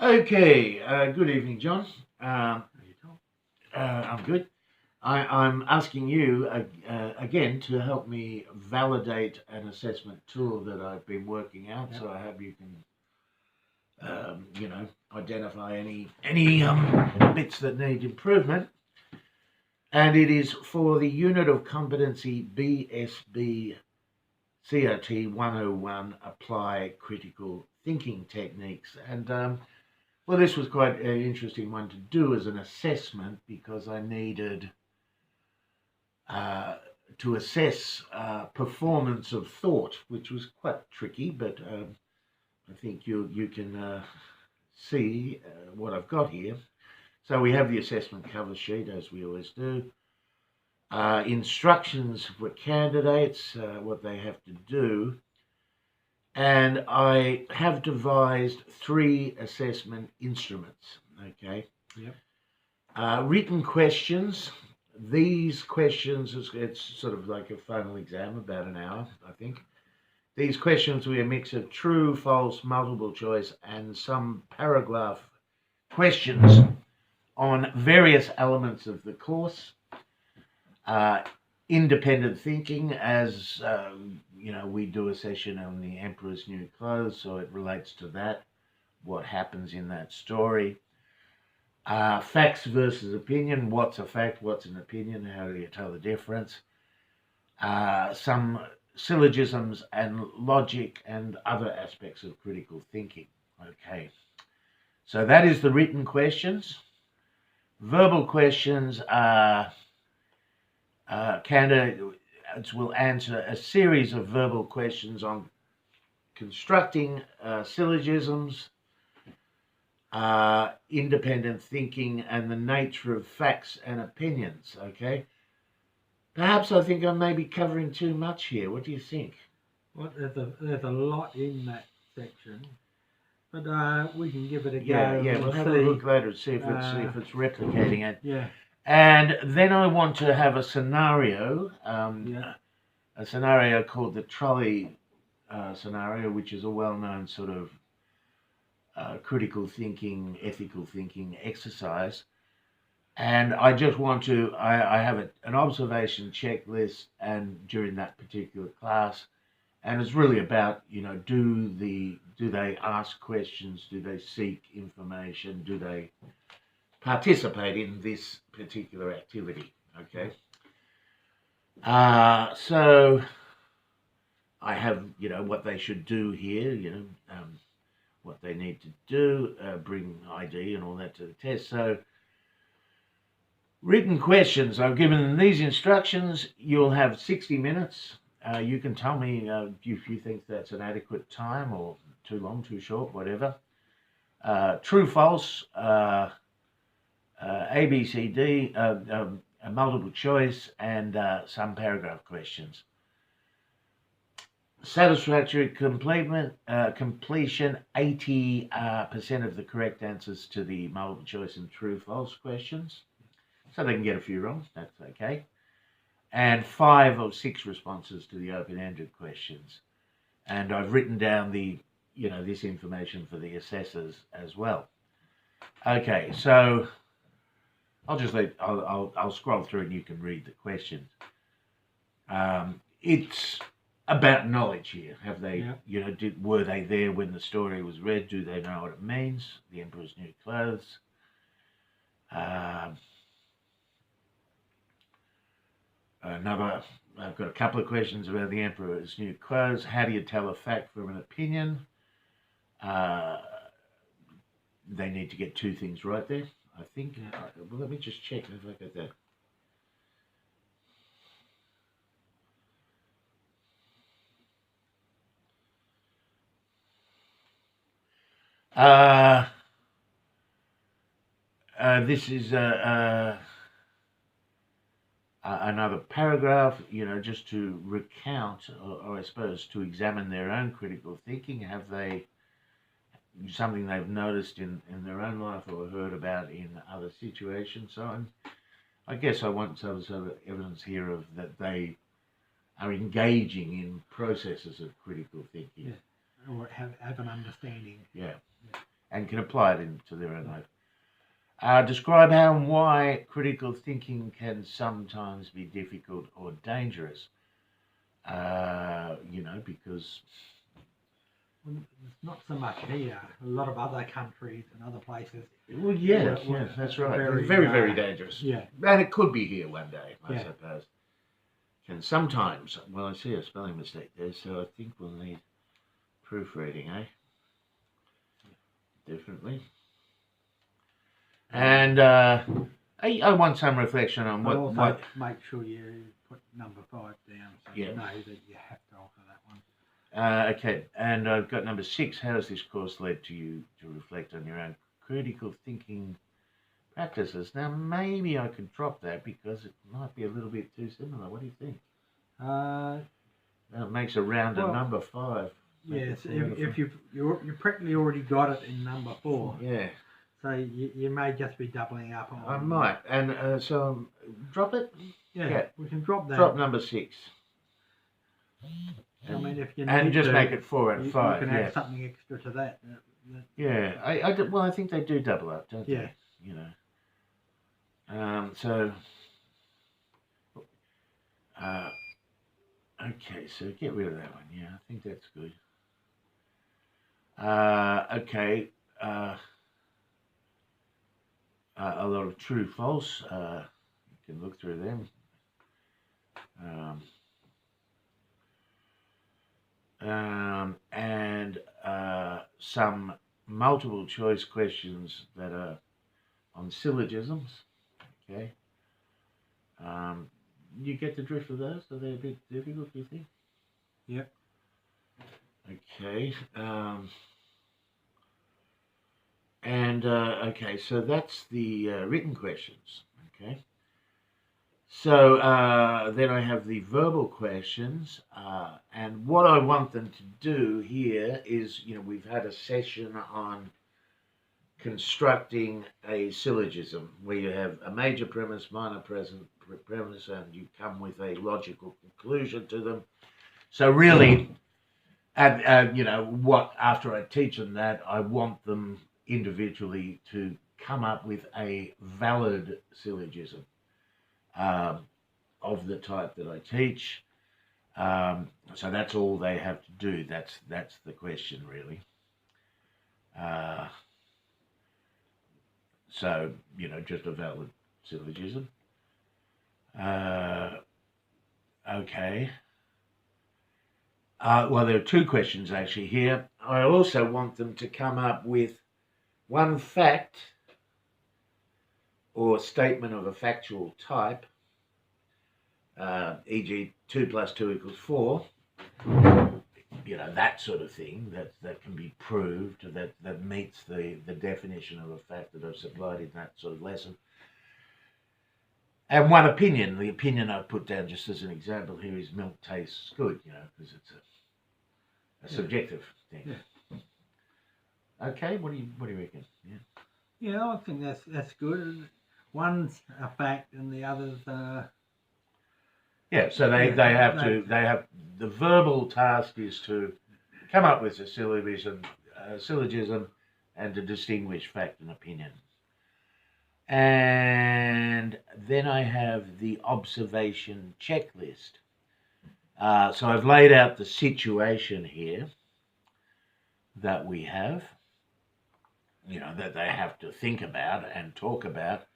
Okay, good evening, John. I'm good. I'm asking you again to help me validate an assessment tool that I've been working out. Yep. So I hope you can, identify any bits that need improvement. And it is for the unit of competency BSB COT 101, apply critical thinking techniques. And well, this was quite an interesting one to do as an assessment because I needed to assess performance of thought, which was quite tricky, but I think you can see what I've got here. So we have the assessment cover sheet, as we always do. Instructions for candidates, what they have to do. And I have devised 3 assessment instruments, okay? Yep. Written questions. These questions, it's sort of like a final exam, about an hour, I think. These questions will be a mix of true, false, multiple choice, and some paragraph questions on various elements of the course. Independent thinking, as we do a session on the Emperor's New Clothes, so it relates to that, what happens in that story. Facts versus opinion, what's a fact, what's an opinion, how do you tell the difference? Some syllogisms and logic and other aspects of critical thinking. Okay, so that is the written questions. Verbal questions are candidates will answer a series of verbal questions on constructing syllogisms, independent thinking, and the nature of facts and opinions. Okay, perhaps I think I may be covering too much here. What do you think? Well, there's a lot in that section, but we can give it a go. Yeah. We'll have a look later to see if it's replicating it. Yeah. And then I want to have a scenario, a scenario called the trolley scenario, which is a well-known sort of critical thinking, ethical thinking exercise. And I just want to, I have an observation checklist and during that particular class, and it's really about, do they ask questions, do they seek information, do they participate in this particular activity, okay? So I have, what they should do here, what they need to do, bring ID and all that to the test. So written questions, I've given them these instructions. You'll have 60 minutes. You can tell me if you think that's an adequate time or too long, too short, whatever. True, false, A, B, C, D, a multiple choice, and some paragraph questions. Satisfactory completion, 80% of the correct answers to the multiple choice and true, false questions. So they can get a few wrong, that's okay. And 5 of 6 responses to the open-ended questions. And I've written down this information for the assessors as well. Okay, so I'll scroll through and you can read the questions. It's about knowledge here. Have they, were they there when the story was read? Do they know what it means? The Emperor's New Clothes. I've got a couple of questions about the Emperor's New Clothes. How do you tell a fact from an opinion? They need to get 2 things right there, I think. Well, let me just check if I got that. This is another paragraph, just to recount, or I suppose to examine their own critical thinking. Have they something they've noticed in their own life or heard about in other situations? So I guess I want some sort of evidence here of that they are engaging in processes of critical thinking. Yeah. Or have an understanding. Yeah. and can apply it into their own life. Describe how and why critical thinking can sometimes be difficult or dangerous. Because... It's not so much here. A lot of other countries and other places. Well, yeah, that's right. Very, very dangerous. Yeah. And it could be here one day, I Yeah. suppose. Can sometimes... Well, I see a spelling mistake there, so I think we'll need proofreading, eh? Definitely. And I want some reflection on what... Make sure you put number 5 down so you know that you have to alter that one. Okay, and I've got number 6. How has this course led to you to reflect on your own critical thinking practices? Now, maybe I could drop that because it might be a little bit too similar. What do you think? That makes a rounded number 5. Yes, if you've practically already got it in number 4. Yeah. So you may just be doubling up on. I might, and so drop it. Yeah, we can drop that. Drop number 6. I mean, if you and need just to, make it 4 and 5. You can add something extra to that. Yeah, I think they do double up, don't they? Yeah. You know. Okay, so get rid of that one. Yeah, I think that's good. Okay. A lot of true, false. You can look through them. And some multiple choice questions that are on syllogisms. Okay. You get the drift of those? Are they a bit difficult, do you think? Yep. Okay. Okay, so that's the written questions. Okay. So then I have the verbal questions, and what I want them to do here is, we've had a session on constructing a syllogism where you have a major premise, minor premise, and you come with a logical conclusion to them. So really, after I teach them that, I want them individually to come up with a valid syllogism of the type that I teach. So that's all they have to do. That's the question, really. So, just a valid syllogism. Okay. Well, there are 2 questions actually here. I also want them to come up with one fact or statement of a factual type, e.g. 2 + 2 = 4, that sort of thing that can be proved, that meets the definition of a fact that I've supplied in that sort of lesson. And one opinion. The opinion I've put down just as an example here is milk tastes good, because it's a subjective thing. Yeah. Okay, what do you reckon? Yeah, I think that's good. One's a fact and the other's yeah, so they have the verbal task is to come up with a syllogism and to distinguish fact and opinion. And then I have the observation checklist. So I've laid out the situation here that we have, that they have to think about and talk about.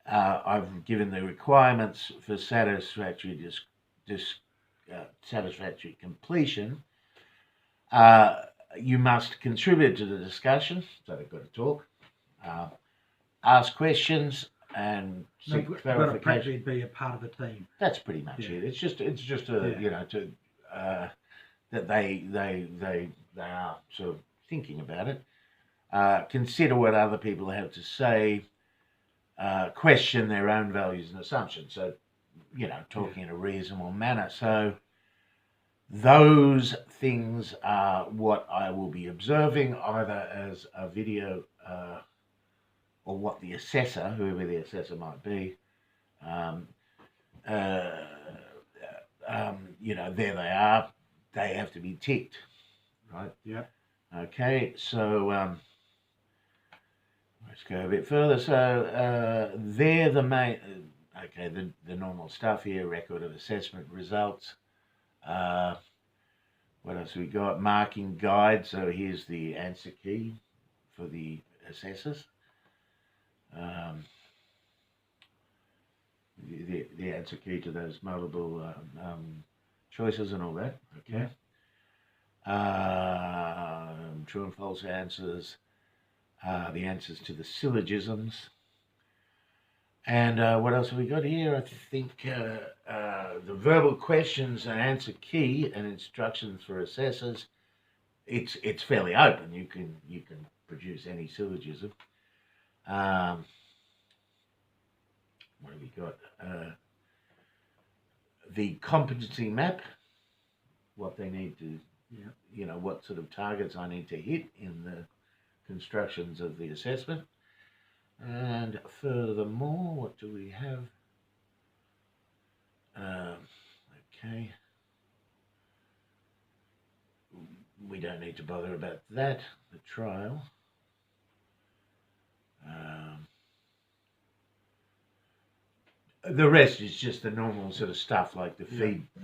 I've given the requirements for satisfactory satisfactory completion. You must contribute to the discussion, so they've got to talk, ask questions, and seek clarification. Be a part of the team. That's pretty much it. It's just that they are sort of thinking about it. Consider what other people have to say. Question their own values and assumptions. So, talking in a reasonable manner. So, those things are what I will be observing, either as a video or what the assessor, whoever the assessor might be, there they are. They have to be ticked, right? Yeah. Okay, so Let's go a bit further. So they're the main, okay, the normal stuff here, record of assessment results. What else we got? Marking guide. So here's the answer key for the assessors. The answer key to those multiple choices and all that. Okay. True and false answers. The answers to the syllogisms. And what else have we got here? I think the verbal questions and answer key and instructions for assessors. It's fairly open. You can produce any syllogism. What have we got? The competency map. What they need to, you know, what sort of targets I need to hit in the constructions of the assessment. And furthermore, what do we have? Okay. We don't need to bother about that. The trial. The rest is just the normal sort of stuff like the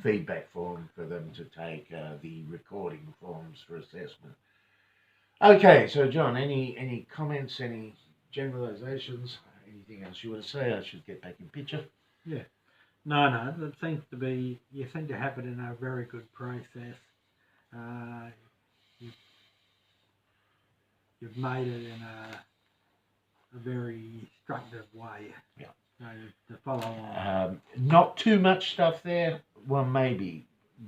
feedback form for them to take, the recording forms for assessment. Okay, so John, any comments, any generalizations, anything else you want to say? I should get back in picture. Yeah. No, it seems to be, you seem to have it in a very good process. You've made it in a very instructive way. Yeah. To follow on. Not too much stuff there. Well, maybe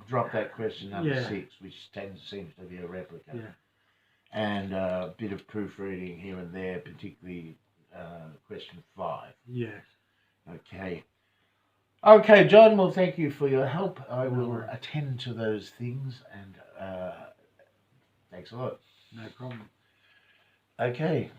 drop that question number 6, which seems to be a replica. Yeah. And a bit of proofreading here and there, particularly question 5. Yes. Okay. Okay, John, well, thank you for your help. I will attend to those things, and thanks a lot. No problem. Okay.